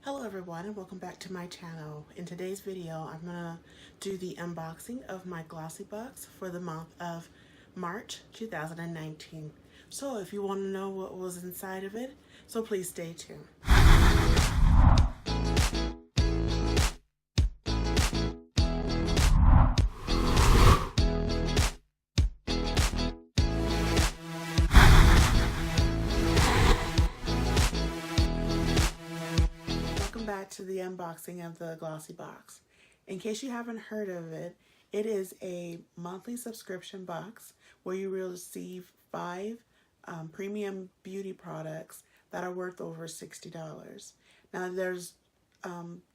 Hello everyone and welcome back to my channel. In today's video I'm going to do the unboxing of my Glossybox for the month of March 2019. So if you want to know what was inside of it, so please stay tuned. Back to the unboxing of the Glossybox. In case you haven't heard of it, it is a monthly subscription box where you will receive 5 premium beauty products that are worth over $60. Now there's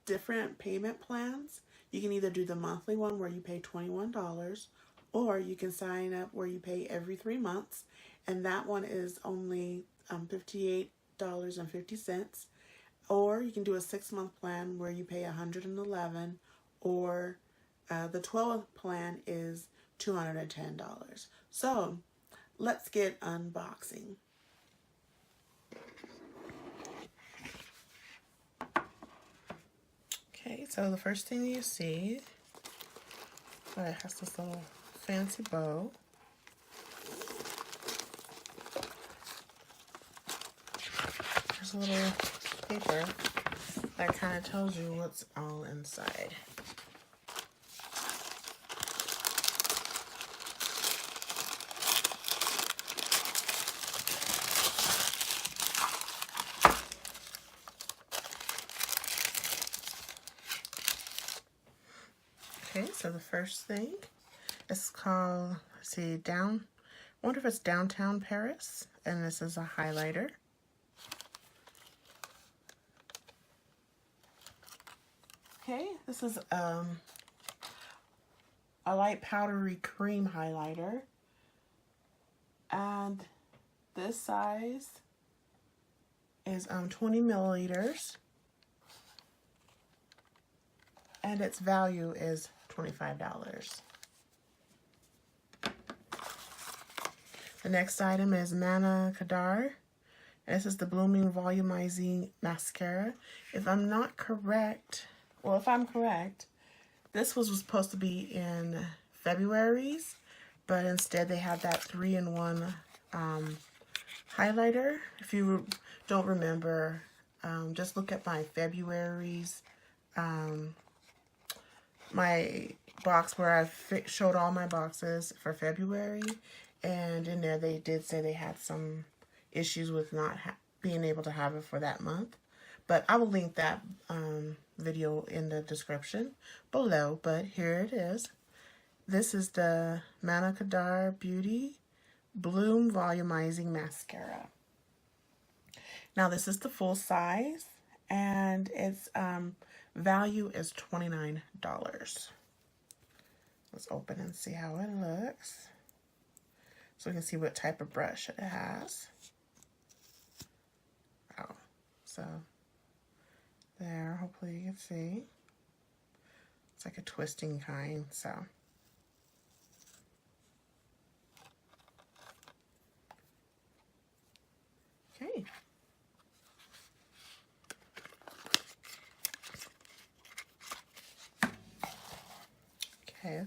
different payment plans. You can either do the monthly one where you pay $21, or you can sign up where you pay every 3 months, and that one is only $58.50. Or you can do a 6-month plan where you pay $111, or the 12-month plan is $210. So let's get unboxing. Okay, so the first thing you see, it has this little fancy bow. There's a little paper that kind of tells you what's all inside. Okay, so the first thing is called, let's see, I wonder if it's Downtown Paris, and this is a highlighter. Okay, this is a light powdery cream highlighter, and this size is 20 milliliters, and its value is $25. The next item is Mana Kadar. This is the Blooming Volumizing Mascara. If I'm correct, this was supposed to be in February's, but instead they had that 3-in-1 highlighter. If you don't remember, just look at my February's, my box where I showed all my boxes for February, and in there they did say they had some issues with not being able to have it for that month. But I will link that video in the description below. But here it is. This is the Mana Kadar Beauty Bloom Volumizing Mascara. Now this is the full size, and its value is $29. Let's open and see how it looks, so we can see what type of brush it has. Oh, so there, hopefully you can see. It's like a twisting kind, so. Okay. Okay,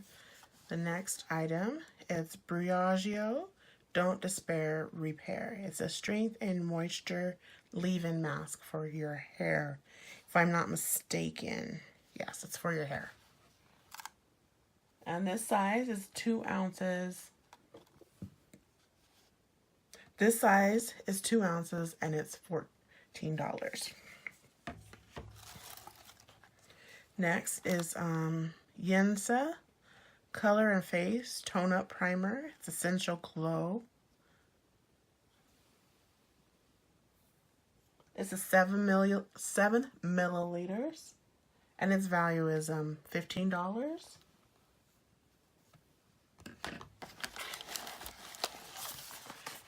the next item is Briogeo Don't Despair Repair. It's a strength and moisture leave-in mask for your hair. If I'm not mistaken, yes, it's for your hair. And this size is 2 ounces. This size is 2 ounces, and it's $14. Next is Yensa Color and Face Tone Up Primer. It's Essential Glow. It's a 7 milliliters, and its value is $15.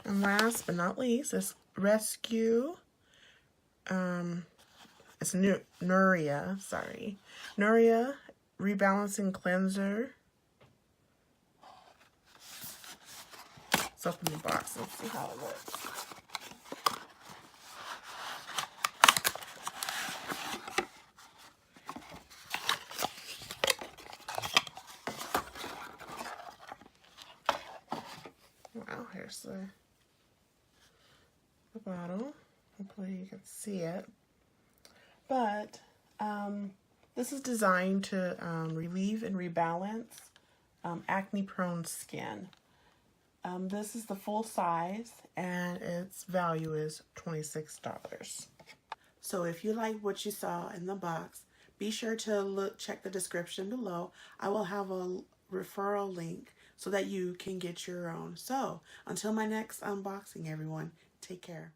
And last but not least is Rescue. It's Nuria, sorry. Nuria Rebalancing Cleanser. Let's open the box and see how it looks. Here's the bottle. Hopefully you can see it. But this is designed to relieve and rebalance acne-prone skin. This is the full size, and its value is $26. So if you like what you saw in the box, be sure to check the description below. I will have a referral link so that you can get your own. So until my next unboxing, everyone, take care.